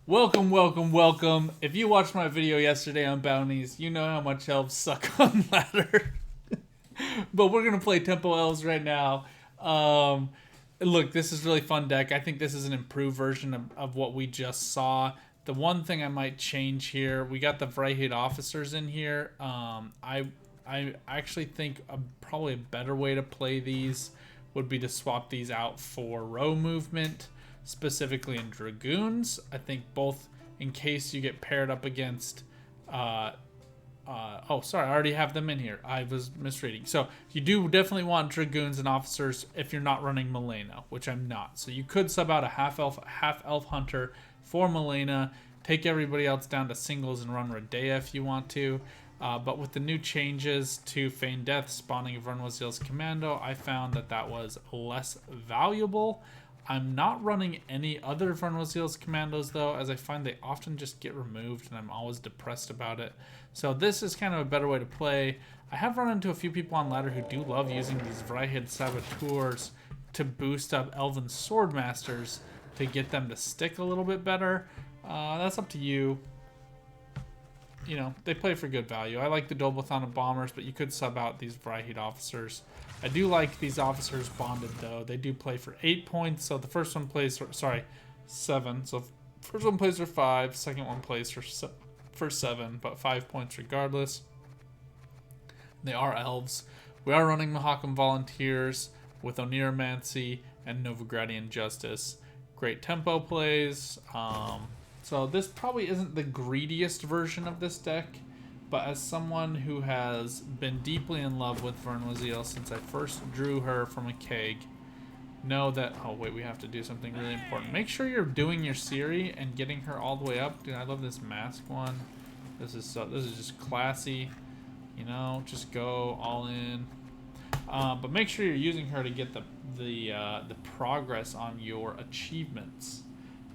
Welcome, welcome, welcome. If you watched my video yesterday on bounties, you know how much elves suck on ladder. But we're going to play Tempo Elves right now. Look, this is a really fun deck. I think this is an improved version of what we just saw. The one thing I might change here, we got the Vrihid officers in here. I actually think probably a better way to play these would be to swap these out for row movement, specifically in Dragoons. I think both in case you get paired up against oh, sorry, I already have them in here. I was misreading. So you do definitely want Dragoons and Officers if you're not running Milena, which I'm not. So you could sub out a half elf hunter for Milena, take everybody else down to singles and run Radea if you want to. But with the new changes to Feign Death spawning of Vernwazil's Commando, I found that that was less valuable. I'm not running any other Vernwazil's Commandos though, as I find they often just get removed and I'm always depressed about it. So this is kind of a better way to play. I have run into a few people on ladder who do love using these Vrihid Saboteurs to boost up Elven Swordmasters to get them to stick a little bit better. That's up to you. You know, they play for good value. I like the Doblathon of Bombers, but you could sub out these Vrihid officers. I do like these officers bonded, though. They do play for 8 points, so the first one plays for, sorry, 7. So first one plays for 5, second one plays for 7, but 5 points regardless. They are elves. We are running Mahakam Volunteers with Oniromancy and Novigradian Justice. Great tempo plays. So this probably isn't the greediest version of this deck, but as someone who has been deeply in love with Vernwazil since I first drew her from a keg, know that, oh wait, we have to do something really important. Make sure you're doing your Ciri and getting her all the way up. Dude, I love this mask one. This is just classy. You know, just go all in. But make sure you're using her to get the progress on your achievements.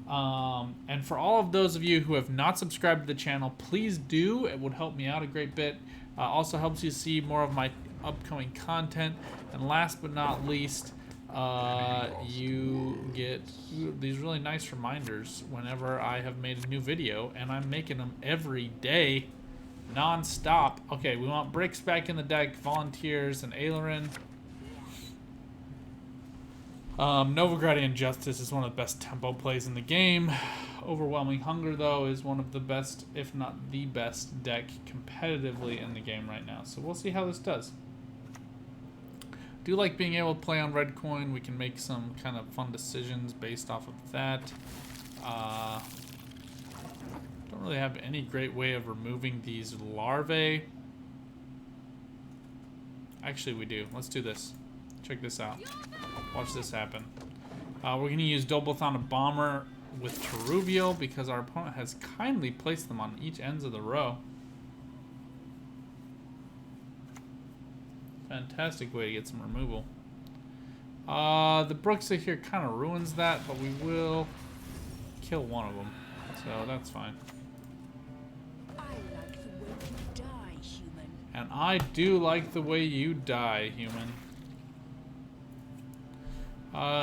And for all of those of you who have not subscribed to the channel, please do. It would help me out a great bit. Also helps you see more of my upcoming content. And last but not least, you get these really nice reminders whenever I have made a new video, and I'm making them every day, non-stop. Okay, we want bricks back in the deck, volunteers, and Aileron. Novigradian Justice is one of the best tempo plays in the game. Overwhelming Hunger, though, is one of the best, if not the best, deck competitively in the game right now. So we'll see how this does. Do like being able to play on red coin. We can make some kind of fun decisions based off of that. Don't really have any great way of removing these larvae. Actually, we do. Let's do this. Check this out. Watch this happen. We're going to use Doblathon of Bomber with Teruvial because our opponent has kindly placed them on each ends of the row. Fantastic way to get some removal. The Bruxa here kind of ruins that, but we will kill one of them. So that's fine. And I do like the way you die, human.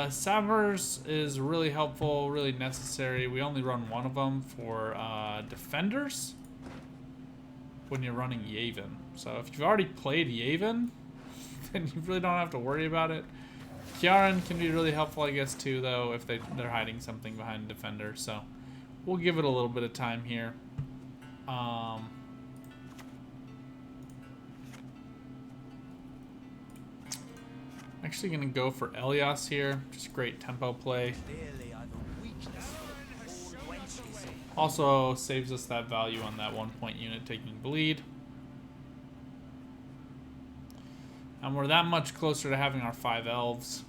Savers is really helpful, really necessary. We only run one of them for defenders when you're running Yavin. So if you've already played Yavin, then you really don't have to worry about it. Kiaran can be really helpful, I guess, too, though, if they're hiding something behind defender. So we'll give it a little bit of time here. Actually gonna go for ele'yas here. Just great tempo play. Also saves us that value on that 1 point unit taking bleed. And we're that much closer to having our 5 elves.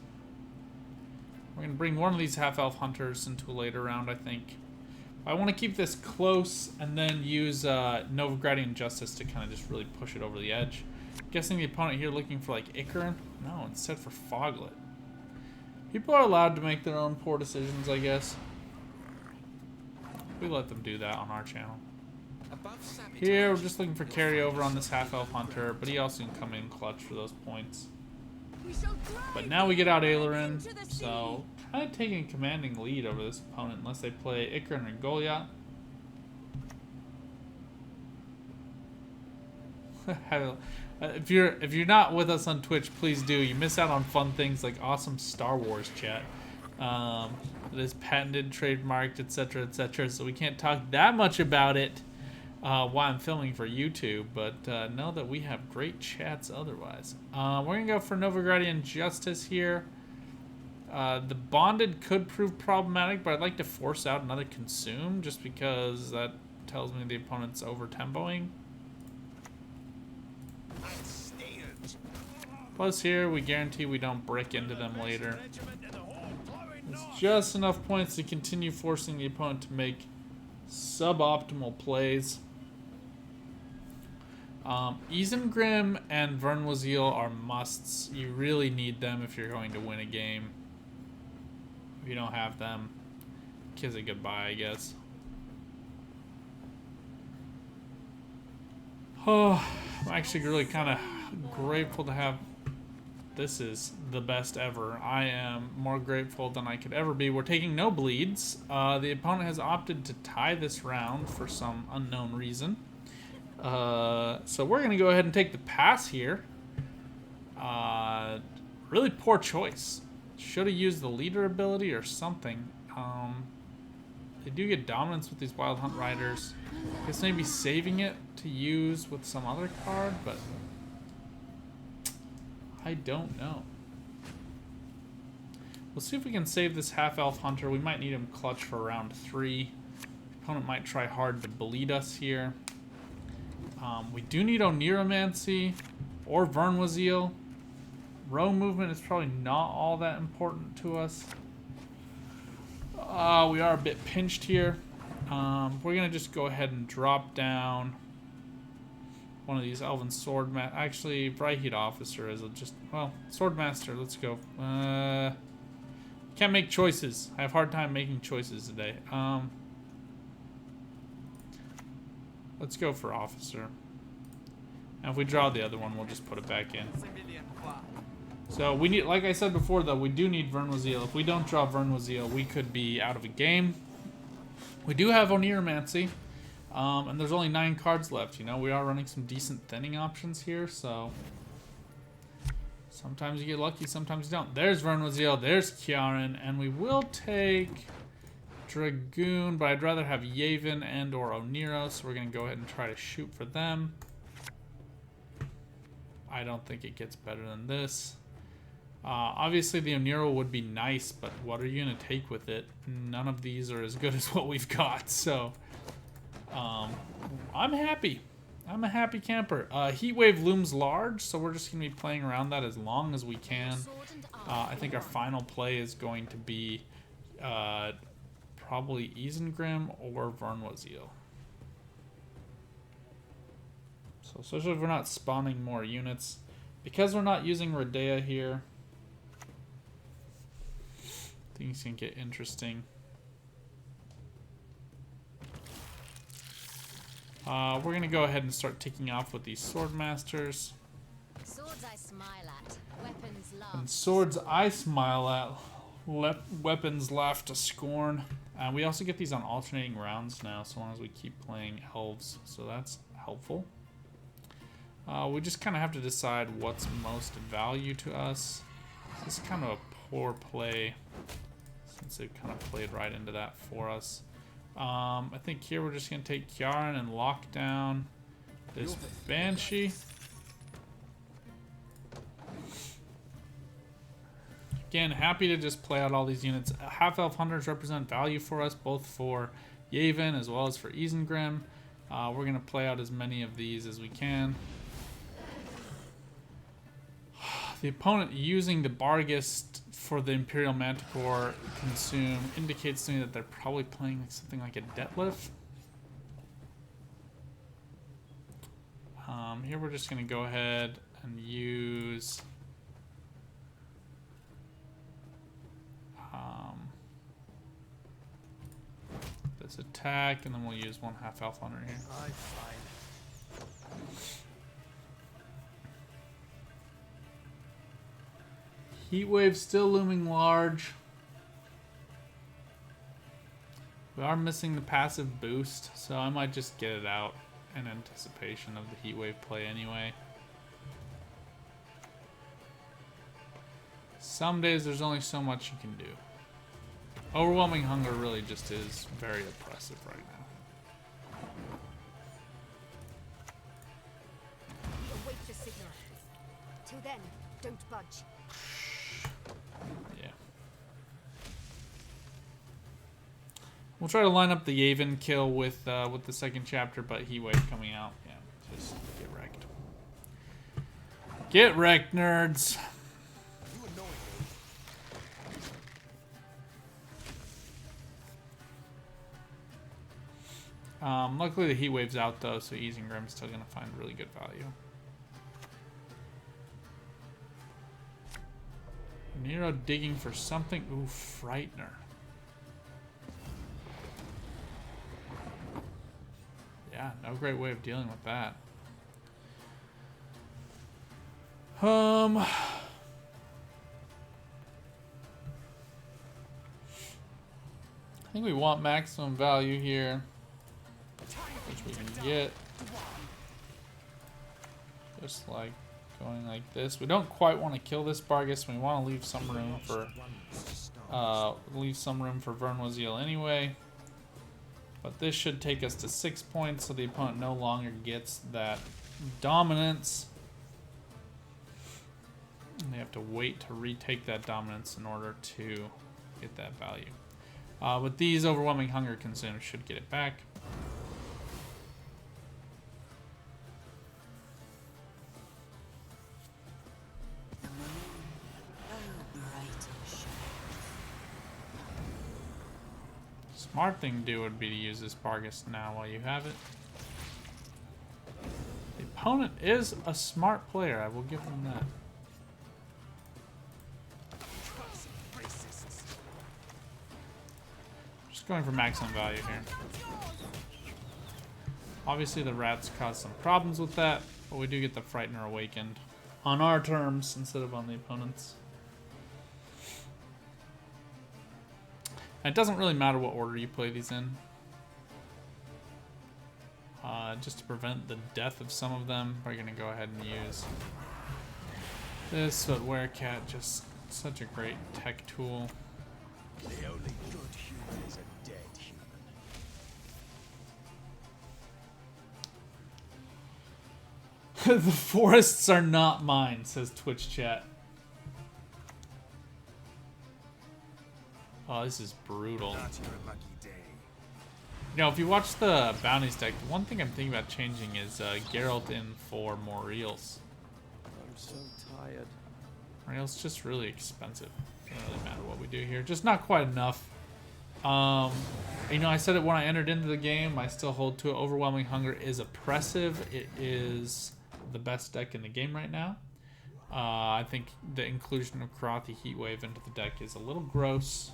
We're gonna bring one of these half-elf hunters into a later round, I think. I want to keep this close and then use Novigradian Justice to kind of just really push it over the edge. Guessing the opponent here looking for like Icaran? No, instead for Foglet. People are allowed to make their own poor decisions, I guess. We let them do that on our channel. Here, we're just looking for carryover on this half-elf hunter, but he also can come in clutch for those points. But now we get out Aileron, so kind of taking a commanding lead over this opponent unless they play Ikran or Goliath. If you're not with us on Twitch, please do. You miss out on fun things like awesome Star Wars chat. It is patented, trademarked, etc., etc. So we can't talk that much about it while I'm filming for YouTube, but know that we have great chats otherwise. We're gonna go for Novigradian Justice here. The Bonded could prove problematic, but I'd like to force out another Consume just because that tells me the opponent's over-tempoing. Plus here, we guarantee we don't brick into them later. It's just enough points to continue forcing the opponent to make suboptimal plays. Isengrim and Vernwazil are musts. You really need them if you're going to win a game. If you don't have them, kiss it goodbye, I guess. Oh, I'm actually really kind of grateful to have... This is the best ever. I am more grateful than I could ever be. We're taking no bleeds. The opponent has opted to tie this round for some unknown reason. So we're going to go ahead and take the pass here. Really poor choice. Should have used the leader ability or something. They do get dominance with these Wild Hunt Riders. I guess maybe saving it to use with some other card, but I don't know. We'll see if we can save this half-elf hunter. We might need him clutch for round 3. Opponent might try hard to bleed us here. We do need Oniromancy or Vernwazil. Row movement is probably not all that important to us. We are a bit pinched here. We're going to just go ahead and drop down one of these Elven Swordmaster. Actually, Brightheat Officer is just... Well, Swordmaster, let's go. Can't make choices. I have a hard time making choices today. Let's go for Officer. And if we draw the other one, we'll just put it back in. So we need, like I said before, though, we do need Vernwazil. If we don't draw Vernwazil, we could be out of a game. We do have Oniromancy, and there's only 9 cards left. You know, we are running some decent thinning options here, so sometimes you get lucky, sometimes you don't. There's Vernwazil, there's Kiaran, and we will take Dragoon, but I'd rather have Yavin and or Oniro, so we're going to go ahead and try to shoot for them. I don't think it gets better than this. Obviously, the Oniro would be nice, but what are you going to take with it? None of these are as good as what we've got, so I'm happy. I'm a happy camper. Heatwave looms large, so we're just going to be playing around that as long as we can. I think our final play is going to be probably Isengrim or Vernwazil. So especially if we're not spawning more units. Because we're not using Rodea here, things can get interesting. We're going to go ahead and start ticking off with these Swordmasters. Swords I smile at, weapons laugh. And swords I smile at, weapons laugh to scorn. We also get these on alternating rounds now, so long as we keep playing Elves, so that's helpful. We just kind of have to decide what's most value to us. This is kind of a poor play, since they've kind of played right into that for us. I think here we're just going to take Kiaran and lock down this Banshee. Again, happy to just play out all these units. Half-elf hunters represent value for us, both for Yavin as well as for Isengrim. We're going to play out as many of these as we can. The opponent using the Barghest for the Imperial Manticore Consume indicates to me that they're probably playing something like a Detlef. Here we're just going to go ahead and use this attack, and then we'll use one half-elf hunter here. Heatwave still looming large. We are missing the passive boost, so I might just get it out in anticipation of the Heatwave play anyway. Some days there's only so much you can do. Overwhelming Hunger really just is very oppressive right now. Await the signal. Till then, don't budge. Yeah. We'll try to line up the Yavin kill with the second chapter, but Heatwave coming out. Yeah, just get wrecked. Get wrecked, nerds. Luckily the Heatwave's out though, so Isengrim's still gonna find really good value. Nero digging for something. Ooh, Frightener. Yeah, no great way of dealing with that. I think we want maximum value here, which we can get. Just like going like this. We don't quite want to kill this Bargus. We want to leave some room for Vernwaziel anyway. But this should take us to 6 points, so the opponent no longer gets that dominance. And they have to wait to retake that dominance in order to get that value. But these Overwhelming Hunger Consumers should get it back. Smart thing to do would be to use this Bargus now while you have it. The opponent is a smart player, I will give them that. Just going for maximum value here. Obviously the rats cause some problems with that, but we do get the Frightener awakened on our terms instead of on the opponent's. And it doesn't really matter what order you play these in. Just to prevent the death of some of them, we're going to go ahead and use this, but Werecat, just such a great tech tool. The only good human is a dead human. The forests are not mine, says Twitch chat. Oh, this is brutal. Not your lucky day. You know, if you watch the bounties deck, the one thing I'm thinking about changing is Geralt in for more eels. I'm so tired. Eels just really expensive. Doesn't really matter what we do here. Just not quite enough. You know, I said it when I entered into the game. I still hold to it. Overwhelming Hunger is oppressive. It is the best deck in the game right now. I think the inclusion of Karate Heatwave into the deck is a little gross.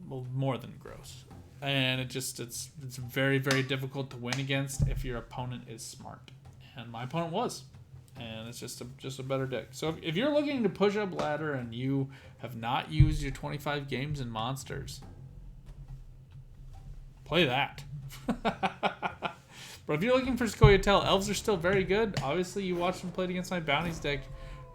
Well, more than gross. And it's very, very difficult to win against if your opponent is smart. And my opponent was. And it's just a better deck. So if you're looking to push up ladder and you have not used your 25 games in Monsters, play that. But if you're looking for Scoia'tael, Elves are still very good. Obviously, you watched them played against my Bounties deck.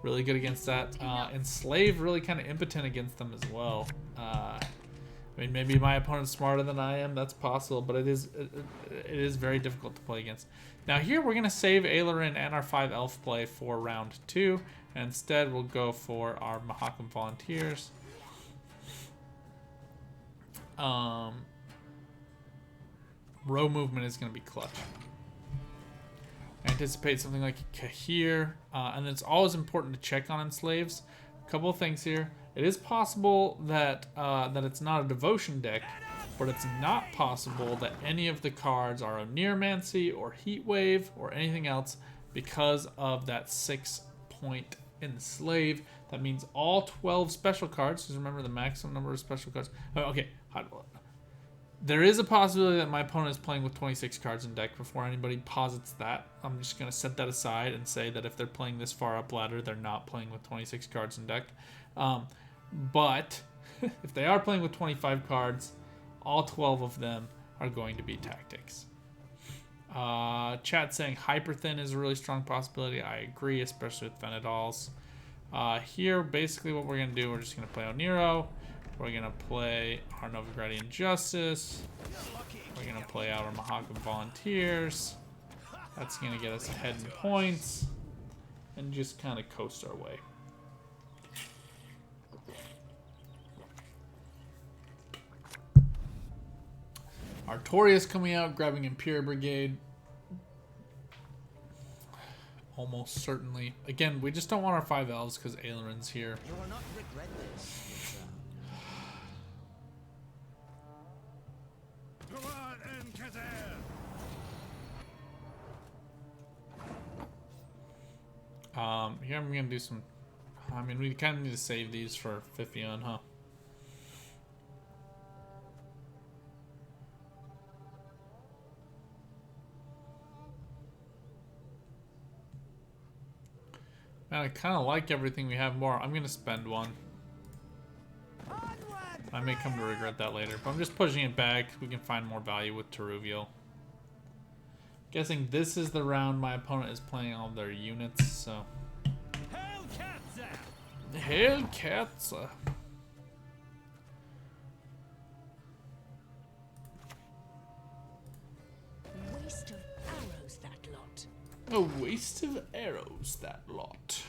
Really good against that. Enslave, really kind of impotent against them as well. I mean, maybe my opponent's smarter than I am. That's possible, but it is very difficult to play against. Now here, we're going to save Ailerin and our 5 elf play for round 2. And instead, we'll go for our Mahakam Volunteers. Row movement is going to be clutch. I anticipate something like Kahir, and it's always important to check on Enslaves. A couple of things here. It is possible that that it's not a devotion deck, but it's not possible that any of the cards are Oneiromancy or Heatwave or anything else because of that 6-point Enslave. That means all 12 special cards, because remember the maximum number of special cards. Oh, okay, there is a possibility that my opponent is playing with 26 cards in deck. Before anybody posits that, I'm just going to set that aside and say that if they're playing this far up ladder, they're not playing with 26 cards in deck. But if they are playing with 25 cards, all 12 of them are going to be tactics. Chat saying Hyperthin is a really strong possibility. I agree, especially with Venedals. Here, basically what we're going to do, we're just going to play Oniro. We're going to play our Novigradian Justice. We're going to play out our Mahakam Volunteers. That's going to get us ahead in points. And just kind of coast our way. Artorias coming out, grabbing Imperial Brigade. Almost certainly. Again, we just don't want our 5 elves because Aileron's here. You will not regret this. Here I'm gonna do some. I mean, we kind of need to save these for Fiffion, huh? Man, I kind of like everything we have more. I'm gonna spend one. I may come to regret that later, but I'm just pushing it back. We can find more value with Teruvial. Guessing this is the round my opponent is playing all their units, so. Hellcatzer. Waste of arrows, that lot. A waste of arrows, that lot.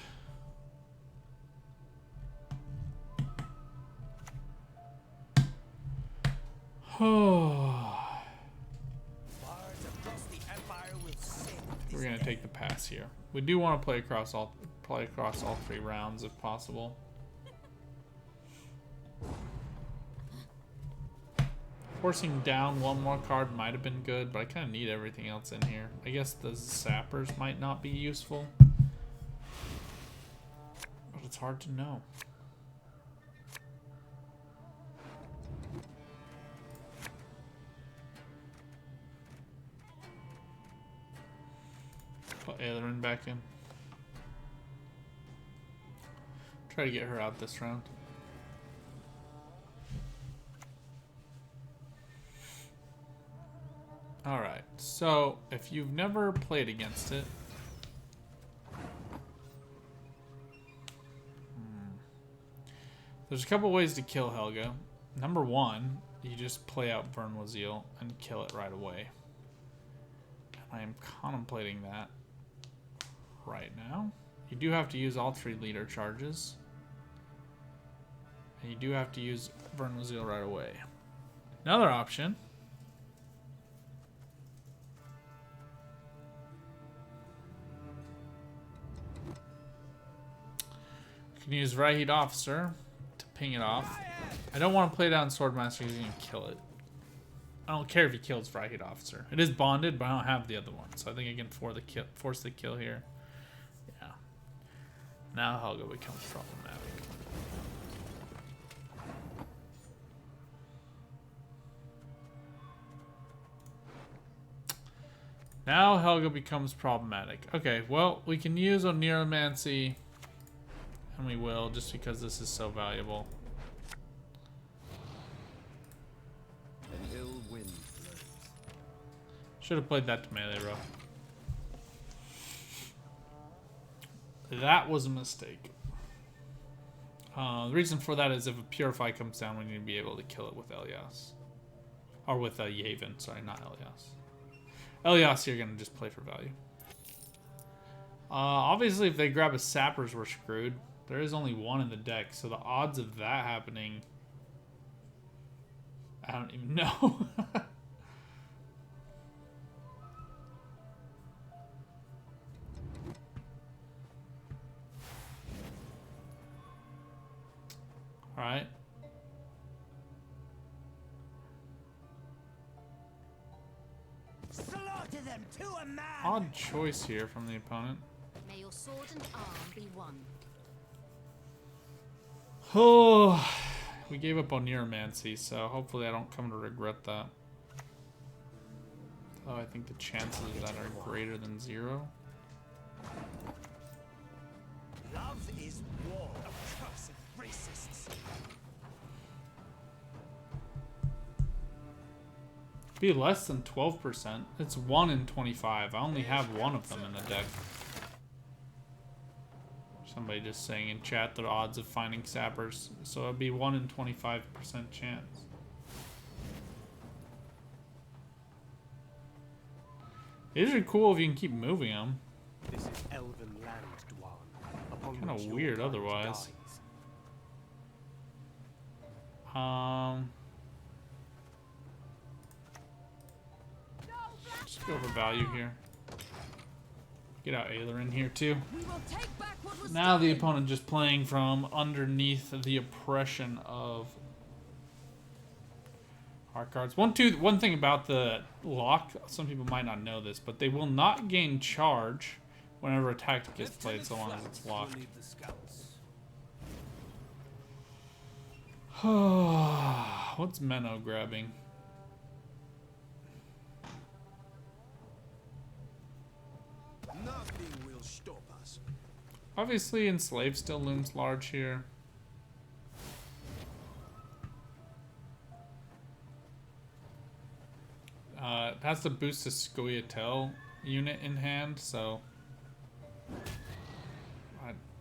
We're gonna take the pass here. We do want to play across all 3 rounds if possible. Forcing down one more card might have been good, but I kind of need everything else in here. I guess the sappers might not be useful, but it's hard to know. Put Aileron back in. Try to get her out this round. Alright, so if you've never played against it, there's a couple ways to kill Helga. Number 1, you just play out Vernwazil and kill it right away. I am contemplating that right now. You do have to use all 3 leader charges. And you do have to use Vernwazil right away. Another option . You can use Rahid Officer to ping it off. I don't want to play down Swordmaster because he's going to kill it. I don't care if he kills Rahid Officer. It is bonded, but I don't have the other one. So I think I can force the kill here. Yeah. Now Helga becomes problematic. Now Helga becomes problematic. Okay, well, we can use Oniromancy. And we will, just because this is so valuable. An ill wind blows. Should have played that to melee row. That was a mistake. The reason for that is if a Purify comes down, we need to be able to kill it with ele'yas. Or with Yavin, sorry, not ele'yas. Ele'yas, you're going to just play for value. Obviously, if they grab a Sappers, we're screwed. There is only 1 in the deck, so the odds of that happening, I don't even know. Alright. Slaughter them to a man. Odd choice here from the opponent. May your sword and arm be one. Oh, we gave up on Oniromancy, so hopefully I don't come to regret that. Though I think the chances of that are greater than 0. Love is war. Accursed racists. Be less than 12%. It's 1 in 25. I only have one of them in the deck. Somebody just saying in chat the odds of finding sappers. So it'd be 1 in 25% chance. These are cool if you can keep moving them. This is elven land, Dwan. Upon Kind which of your weird kind otherwise. dies. Just go for value here. Get out Aether in here too. We will take back what was Now the stolen. opponent just playing from underneath the oppression of our cards. One thing about the lock, some people might not know this, but they will not gain charge whenever a tactic is played so long as it's locked. What's Menno grabbing? Nothing will stop us. Obviously, Enslave still looms large here. It has to boost a Scoia'tael unit in hand, so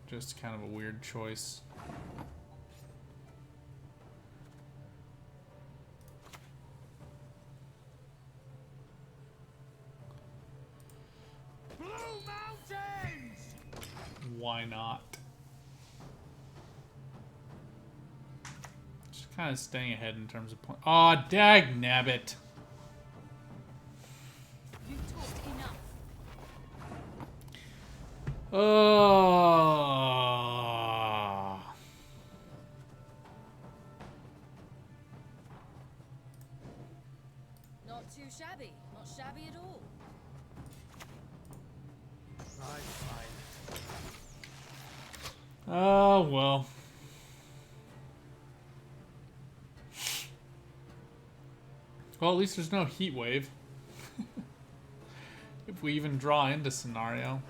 just kind of a weird choice. Blue Mountains! Why not? Just kind of staying ahead in terms of point. Aw, dag nabbit. You talked enough. Not too shabby. Not shabby at all. I'm fine. Oh, well. Well, at least there's no heat wave. If we even draw into scenario.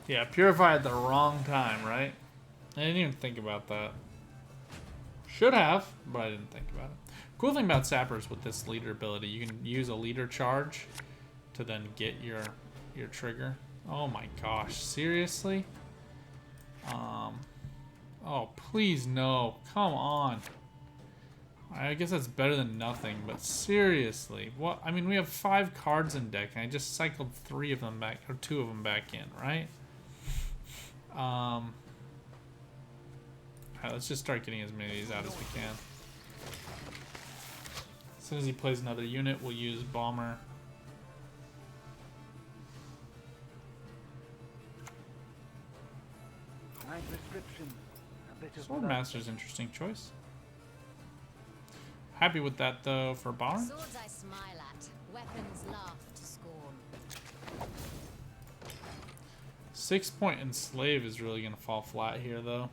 Yeah, purify at the wrong time, right? I didn't even think about that. Should have, but I didn't think about it. Cool thing about sappers with this leader ability, you can use a leader charge to then get your trigger. Oh my gosh, seriously? Oh please no, come on. I guess that's better than nothing, but seriously, what? I mean, we have 5 cards in deck, and I just cycled 3 of them back, or 2 of them back in, right? Alright, let's just start getting as many of these out as we can. As soon as he plays another unit, we'll use Bomber. My prescription, a bit of Swordmaster's interesting choice. Happy with that though for Bomber. Swords I smile at, weapons laugh to scorn. 6-point Enslave is really gonna fall flat here though.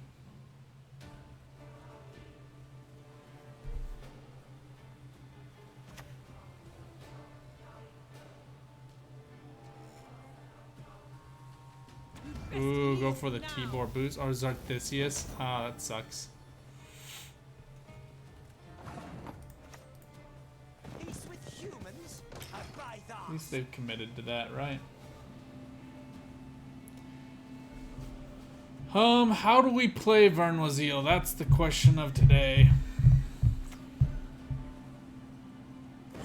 Ooh, go for the Tibor boost or Zarthissius. Ah, that sucks. Peace with humans? At least they've committed to that, right? How do we play Vernoisil? That's the question of today.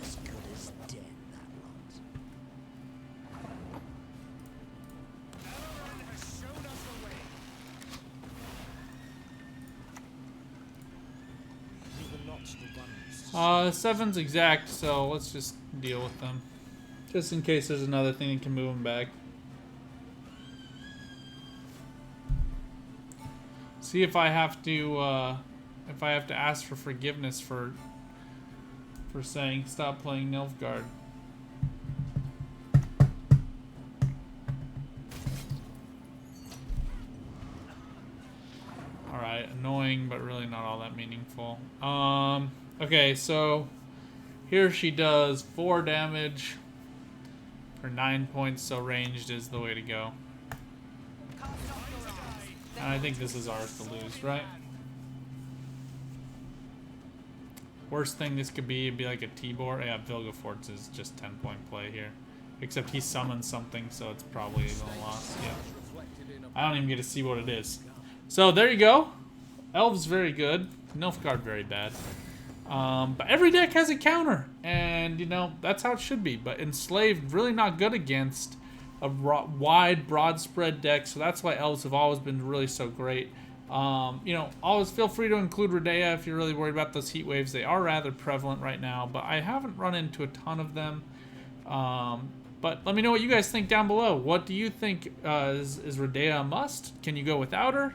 As good as dead, that lot. Everyone has shown us the way. We were not the ones. 7's exact, so let's just deal with them. Just in case there's another thing that can move them back. See if I have to ask for forgiveness for saying stop playing Nilfgaard. Alright, annoying but really not all that meaningful. Okay, so Here she does 4 damage for 9 points, so ranged is the way to go. And I think this is ours to lose, right? Worst thing this could be would be like a Tibor. Yeah, Vilgefortz is just 10-point play here. Except he summons something, so it's probably even a loss. Yeah. I don't even get to see what it is. So there you go. Elves very good. Nilfgaard very bad. But every deck has a counter, and you know that's how it should be. But Enslaved really not good against a wide, broad spread deck, so that's why Elves have always been really so great. You know, always feel free to include Redea if you're really worried about those heat waves. They are rather prevalent right now, but I haven't run into a ton of them. But let me know what you guys think down below. What do you think? Is Redea a must? Can you go without her?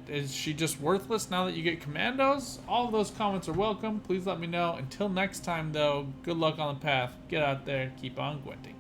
Is she just worthless now that you get commandos? All of those comments are welcome. Please let me know. Until next time, though, good luck on the path. Get out there. Keep on Gwenting.